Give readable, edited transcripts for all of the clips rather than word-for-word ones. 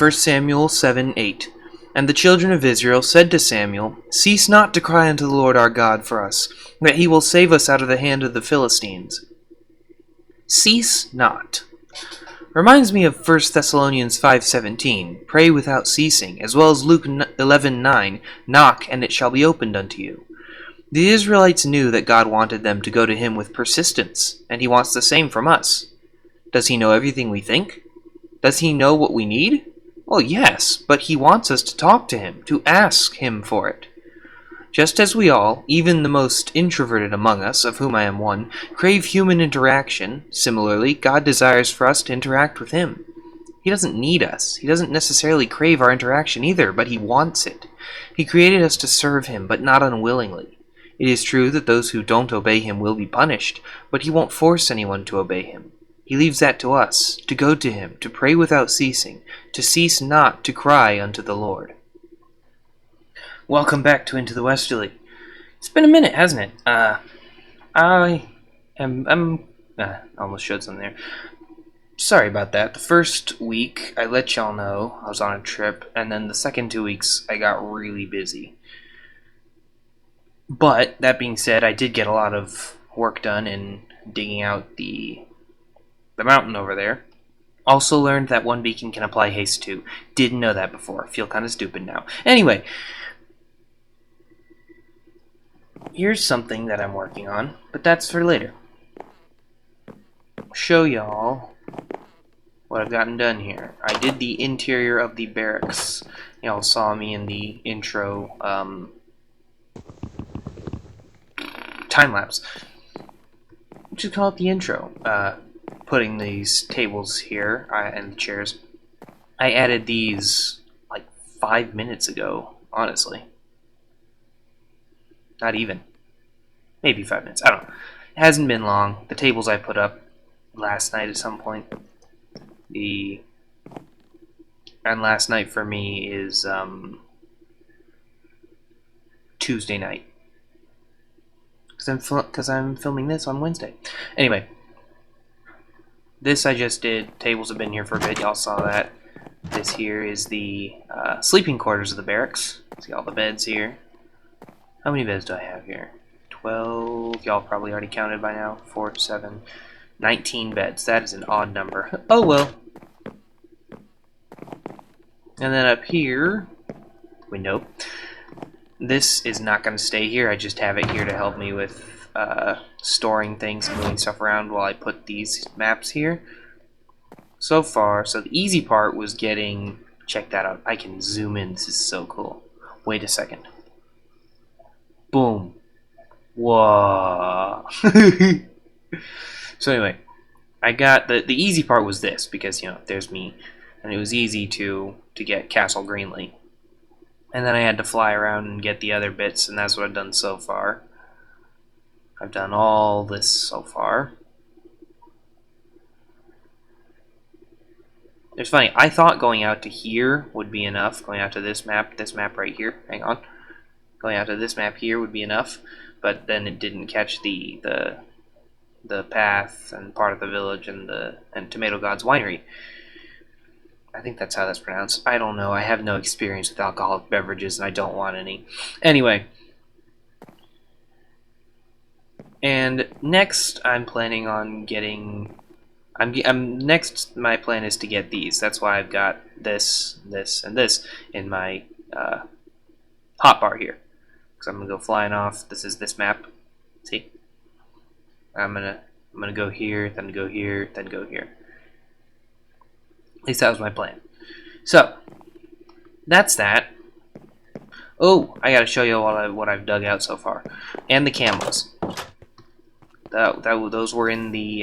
1 Samuel 7:8. And the children of Israel said to Samuel, Cease not to cry unto the Lord our God for us, that he will save us out of the hand of the Philistines. Cease not. Reminds me of 1 Thessalonians 5:17, pray without ceasing, as well as Luke 11:9, knock and it shall be opened unto you. The Israelites knew that God wanted them to go to him with persistence, and he wants the same from us. Does he know everything we think? Does he know what we need? Well, yes, but he wants us to talk to him, to ask him for it. Just as we all, even the most introverted among us, of whom I am one, crave human interaction, similarly, God desires for us to interact with him. He doesn't need us. He doesn't necessarily crave our interaction either, but he wants it. He created us to serve him, but not unwillingly. It is true that those who don't obey him will be punished, but he won't force anyone to obey him. He leaves that to us, to go to him, to pray without ceasing, to cease not to cry unto the Lord. Welcome back to Into the Westerley. It's been a minute, hasn't it? I almost showed something there. Sorry about that. The first week, I let y'all know I was on a trip, and then the second 2 weeks, I got really busy. But, that being said, I did get a lot of work done in digging out the mountain over there. Also learned that one beacon can apply haste too. Didn't know that before. Feel kind of stupid now. Anyway, here's something that I'm working on, but that's for later. I'll show y'all what I've gotten done here. I did the interior of the barracks. Y'all saw me in the intro time-lapse. Just call it the intro. Putting these tables here and the chairs. I added these like 5 minutes ago, honestly. Not even. Maybe 5 minutes. I don't know. It hasn't been long. The tables I put up last night at some point. And last night for me is Tuesday night. Because I'm filming this on Wednesday. Anyway. This I just did. Tables have been here for a bit. Y'all saw that. This here is the sleeping quarters of the barracks. See all the beds here. How many beds do I have here? 12. Y'all probably already counted by now. 4, 7, 19 beds. That is an odd number. Oh well. And then up here, window. This is not going to stay here. I just have it here to help me with storing things and moving stuff around while I put these maps here. So far, so the easy part was getting, check that out, I can zoom in, this is so cool. Wait a second. Boom. Whoa. So anyway, I got, the easy part was this, because, you know, there's me, and it was easy to get Castle Greenlee. And then I had to fly around and get the other bits, and that's what I've done so far. I've done all this so far. It's funny, I thought going out to here would be enough. Going out to this map right here. Hang on. Going out to this map here would be enough, but then it didn't catch the path and part of the village and Tomato God's winery. I think that's how that's pronounced. I don't know. I have no experience with alcoholic beverages, and I don't want any. Anyway. And next, I'm planning on getting... next, my plan is to get these. That's why I've got this, this, and this in my hotbar here. Because I'm going to go flying off. This is this map. See? I'm gonna go here, then go here, then go here. At least that was my plan. So, that's that. Oh, I gotta show you what I've dug out so far. And the camels. Those were in the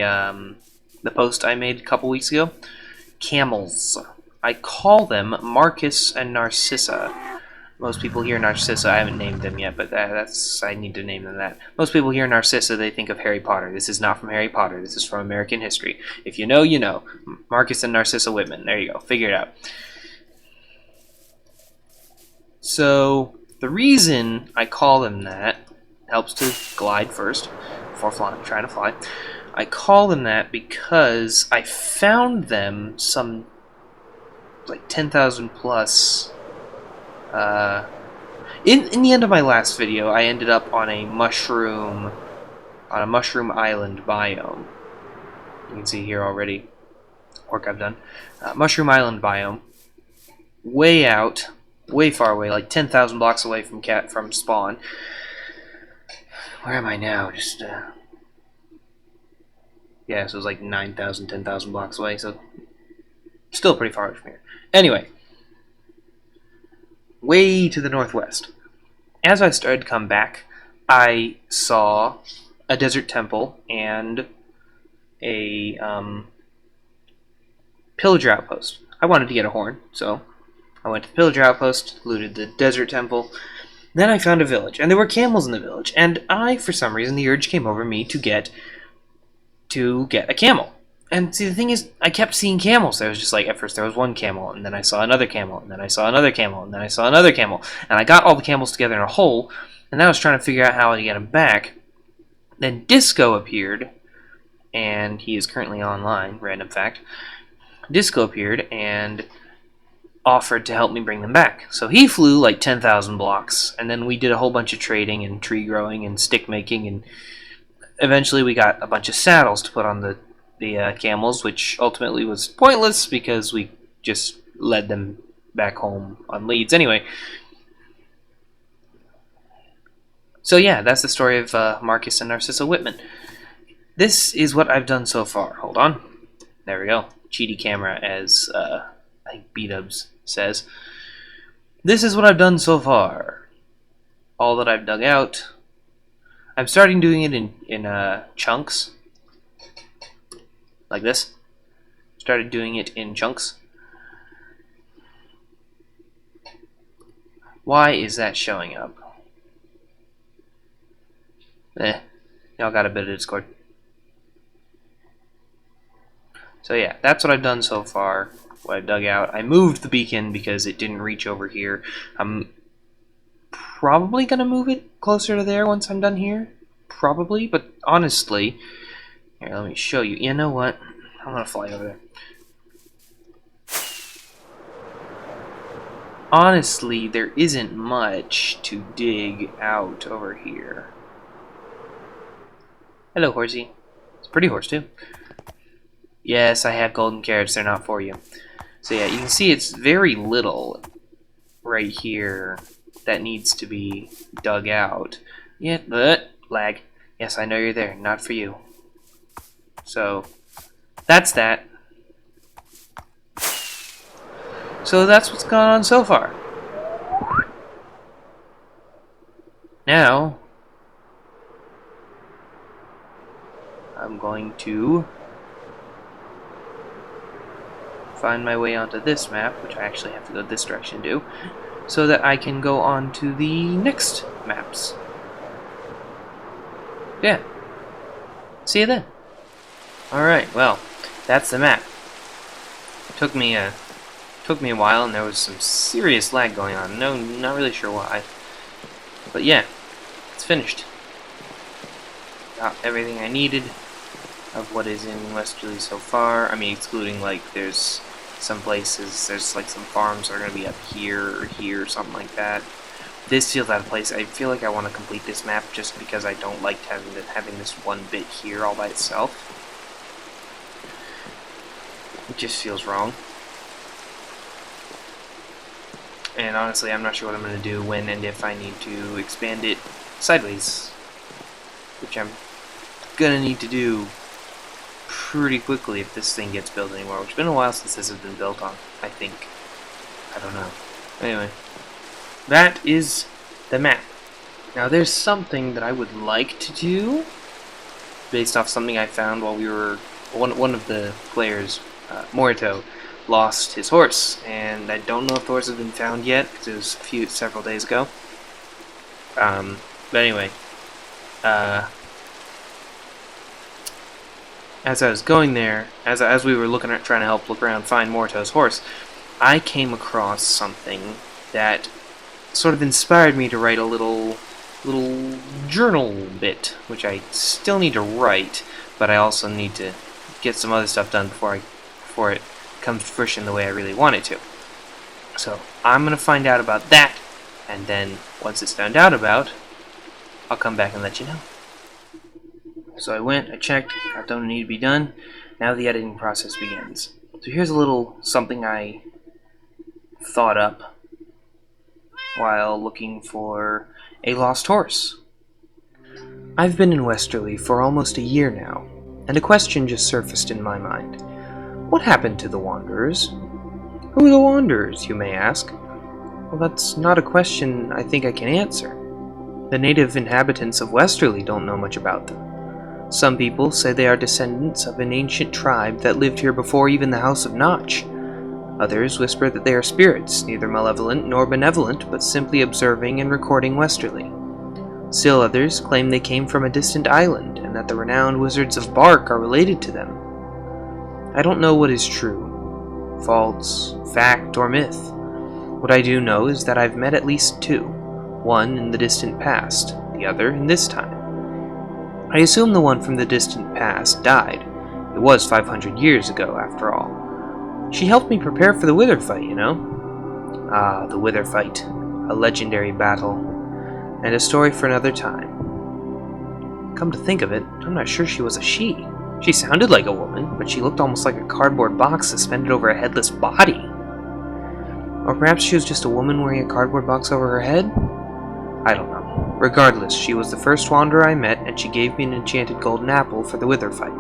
post I made a couple weeks ago. Camels. I call them Marcus and Narcissa. Most people hear Narcissa. I haven't named them yet, but I need to name them that. Most people hear Narcissa, they think of Harry Potter. This is not from Harry Potter. This is from American history. If you know, you know. Marcus and Narcissa Whitman. There you go. Figure it out. So, the reason I call them that helps to glide first before trying to fly. I call them that because I found them some like 10,000 plus. In the end of my last video, I ended up on a mushroom island biome. You can see here already work I've done. Mushroom island biome, way out, way far away, like 10,000 blocks away from spawn. Where am I now? Just yeah, so it was like 9,000, 10,000 blocks away, so still pretty far away from here. Anyway, way to the northwest. As I started to come back, I saw a desert temple and a pillager outpost. I wanted to get a horn, so I went to the pillager outpost, looted the desert temple. Then I found a village, and there were camels in the village, and for some reason, the urge came over me to get a camel. And see, the thing is, I kept seeing camels. There was just like, at first there was one camel, and then I saw another camel, and then I saw another camel, and then I saw another camel. And I got all the camels together in a hole, and then I was trying to figure out how to get them back. Then Disco appeared, and he is currently online, random fact. Disco appeared and offered to help me bring them back. So he flew like 10,000 blocks, and then we did a whole bunch of trading and tree growing and stick making, and eventually we got a bunch of saddles to put on the camels, which ultimately was pointless because we just led them back home on leads anyway. So yeah, that's the story of Marcus and Narcissa Whitman. This is what I've done so far. Hold on. There we go. Cheaty camera, as I think B-Dubs says. This is what I've done so far. All that I've dug out. I'm starting doing it in chunks. Like this. Started doing it in chunks. Why is that showing up? Y'all got a bit of Discord. So yeah, that's what I've done so far. What I've dug out. I moved the beacon because it didn't reach over here. I'm probably going to move it closer to there once I'm done here. Probably, but honestly... Here, let me show you. You know what? I'm going to fly over there. Honestly, there isn't much to dig out over here. Hello, horsey. It's a pretty horse, too. Yes, I have golden carrots. They're not for you. So yeah, you can see it's very little right here that needs to be dug out. Yeah, but lag. Yes, I know you're there. Not for you. So, that's that. So that's what's gone on so far. Now, I'm going to find my way onto this map, which I actually have to go this direction to, so that I can go on to the next maps. Yeah. See you then. Alright, well, that's the map. Took me a while, and there was some serious lag going on. No, not really sure why. But yeah, it's finished. Got everything I needed of what is in Westerley so far. I mean, excluding, like, there's some places, there's, like, some farms that are going to be up here or here, or something like that. This feels out of place. I feel like I want to complete this map just because I don't like having this one bit here all by itself. It just feels wrong. And honestly, I'm not sure what I'm going to do when and if I need to expand it sideways. Which I'm going to need to do pretty quickly if this thing gets built anymore. Which has been a while since this has been built on, I think. I don't know. Anyway, that is the map. Now there's something that I would like to do based off something I found while we were... One of the players, Morito, lost his horse, and I don't know if the horse has been found yet because it was several days ago. But anyway, as I was going there, as we were trying to look around, find Morito's horse, I came across something that sort of inspired me to write a little journal bit, which I still need to write, but I also need to get some other stuff done before it comes to fruition the way I really want it to. So I'm going to find out about that, and then once it's found out about, I'll come back and let you know. So I went, I checked, got done what needed to be done. Now the editing process begins. So here's a little something I thought up while looking for a lost horse. I've been in Westerley for almost a year now, and a question just surfaced in my mind. What happened to the Wanderers? Who are the Wanderers, you may ask? Well, that's not a question I think I can answer. The native inhabitants of Westerley don't know much about them. Some people say they are descendants of an ancient tribe that lived here before even the House of Notch. Others whisper that they are spirits, neither malevolent nor benevolent, but simply observing and recording Westerley. Still others claim they came from a distant island, and that the renowned wizards of Bark are related to them. I don't know what is true, false, fact, or myth. What I do know is that I've met at least two, one in the distant past, the other in this time. I assume the one from the distant past died. It was 500 years ago, after all. She helped me prepare for the Wither fight, you know? Ah, the Wither fight. A legendary battle. And a story for another time. Come to think of it, I'm not sure she was a she. She sounded like a woman, but she looked almost like a cardboard box suspended over a headless body. Or perhaps she was just a woman wearing a cardboard box over her head? I don't know. Regardless, she was the first wanderer I met, and she gave me an enchanted golden apple for the Wither fight.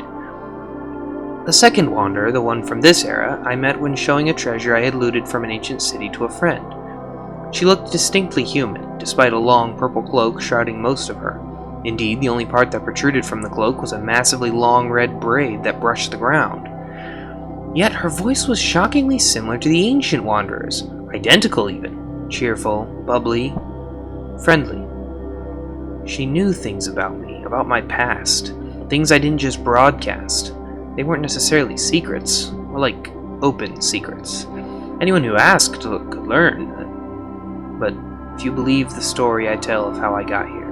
The second wanderer, the one from this era, I met when showing a treasure I had looted from an ancient city to a friend. She looked distinctly human, despite a long purple cloak shrouding most of her. Indeed, the only part that protruded from the cloak was a massively long red braid that brushed the ground. Yet her voice was shockingly similar to the ancient wanderers, identical even, cheerful, bubbly, friendly. She knew things about me, about my past, things I didn't just broadcast. They weren't necessarily secrets, more like open secrets. Anyone who asked could learn, but if you believe the story I tell of how I got here.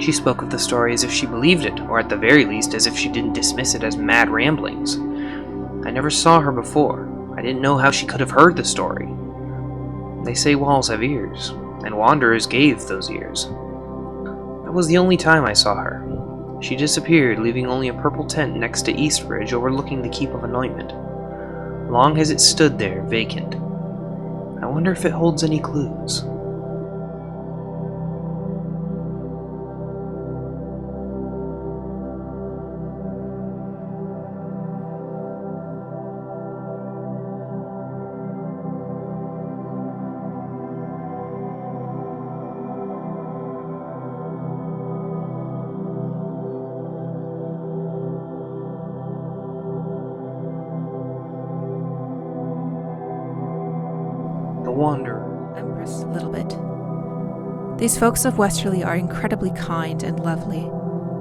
She spoke of the story as if she believed it, or at the very least as if she didn't dismiss it as mad ramblings. I never saw her before. I didn't know how she could have heard the story. They say walls have ears, and wanderers gave those ears. That was the only time I saw her. She disappeared, leaving only a purple tent next to Eastridge overlooking the Keep of Anointment. Long has it stood there, vacant. I wonder if it holds any clues. Wanderer. Empress, a little bit. These folks of Westerley are incredibly kind and lovely.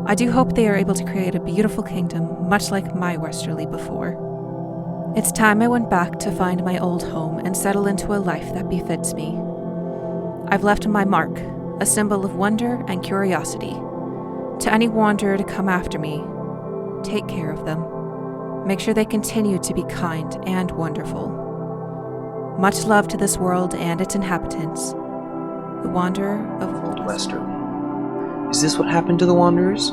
I do hope they are able to create a beautiful kingdom, much like my Westerley before. It's time I went back to find my old home and settle into a life that befits me. I've left my mark, a symbol of wonder and curiosity. To any wanderer to come after me, take care of them. Make sure they continue to be kind and wonderful. Much love to this world and its inhabitants. The Wanderer of Old Westerley. Is this what happened to the Wanderers?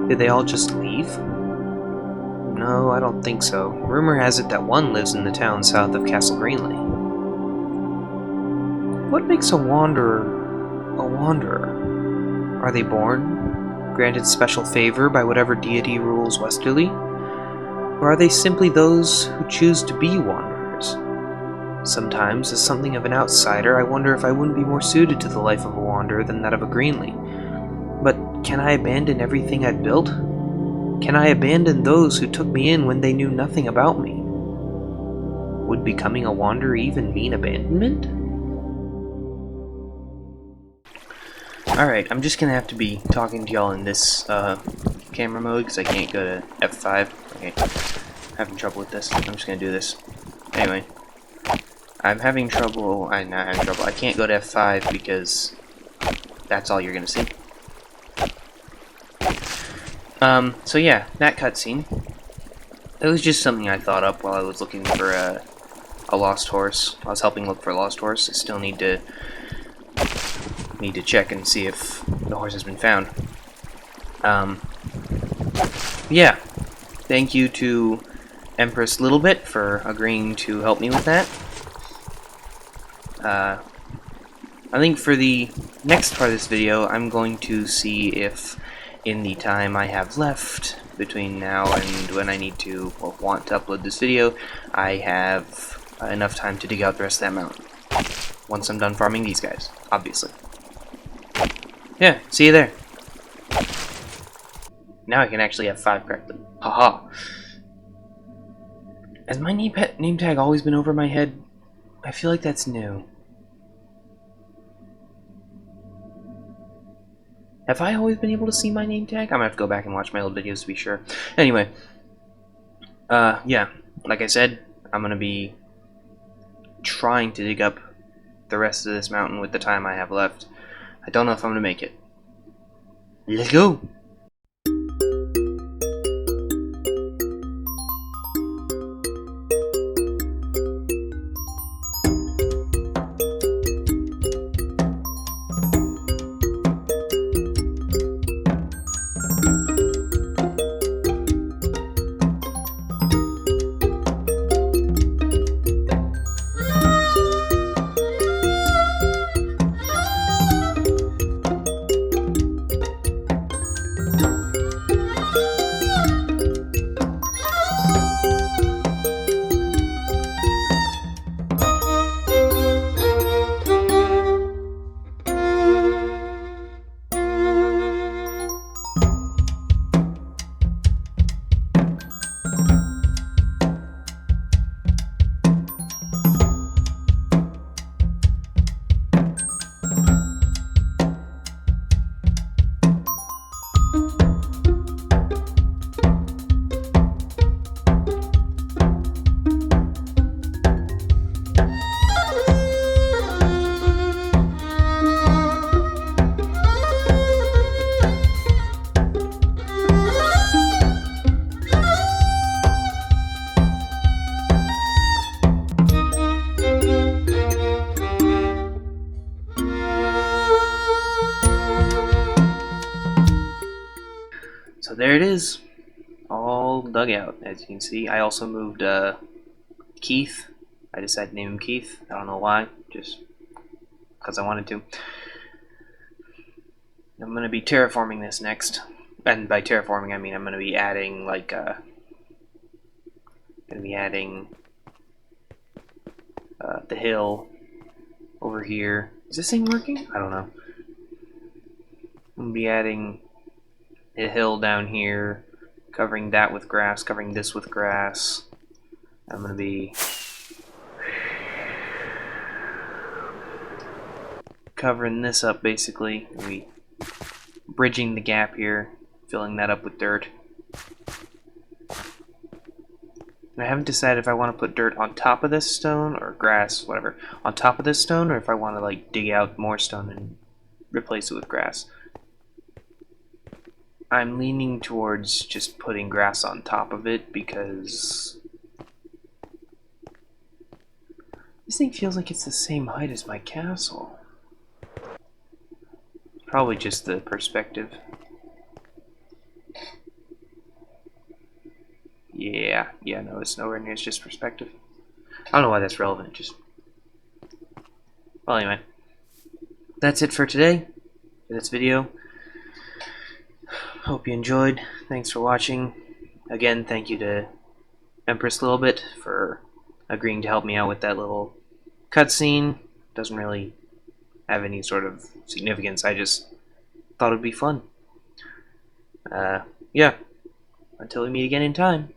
Did they all just leave? No, I don't think so. Rumor has it that one lives in the town south of Castle Greenley. What makes a wanderer a wanderer? Are they born, granted special favor by whatever deity rules Westerly? Or are they simply those who choose to be wanderers? Sometimes, as something of an outsider, I wonder if I wouldn't be more suited to the life of a wanderer than that of a Greenley. But can I abandon everything I've built? Can I abandon those who took me in when they knew nothing about me? Would becoming a wanderer even mean abandonment? Alright, I'm just gonna have to be talking to y'all in this camera mode because I can't go to F5. Okay, I'm having trouble with this. I'm just gonna do this. Anyway. I'm having trouble, I can't go to F5 because that's all you're gonna see. So yeah, that cutscene. That was just something I thought up while I was looking for a a lost horse. I was helping look for a lost horse. I still need to check and see if the horse has been found. Yeah. Thank you to Empress Littlebit for agreeing to help me with that. I think for the next part of this video, I'm going to see if, in the time I have left between now and when I need to or want to upload this video, I have enough time to dig out the rest of that mountain. Once I'm done farming these guys, obviously. Yeah, see you there. Now I can actually have 5 correctly. Haha. Has my name tag always been over my head? I feel like that's new. Have I always been able to see my name tag? I'm gonna have to go back and watch my old videos to be sure. Anyway, yeah, like I said, I'm gonna be trying to dig up the rest of this mountain with the time I have left. I don't know if I'm gonna make it. Let's go! So there it is, all dug out, as you can see. I also moved Keith. I decided to name him Keith. I don't know why, just because I wanted to. I'm going to be terraforming this next. And by terraforming, I mean I'm going to be adding, like, the hill over here. Is this thing working? I don't know. I'm going to be adding a hill down here, covering that with grass, covering this with grass. I'm going to be covering this up, basically. We bridging the gap here, filling that up with dirt. And I haven't decided if I want to put dirt on top of this stone, or grass, whatever, on top of this stone, or if I want to, like, dig out more stone and replace it with grass. I'm leaning towards just putting grass on top of it because this thing feels like it's the same height as my castle. Probably just the perspective. Yeah, no, it's nowhere near, it's just perspective. I don't know why that's relevant, just... Well, anyway. That's it for today, for this video. Hope you enjoyed. Thanks for watching. Again, thank you to Empress Littlebit for agreeing to help me out with that little cutscene. Doesn't really have any sort of significance. I just thought it'd be fun. Yeah. Until we meet again in time.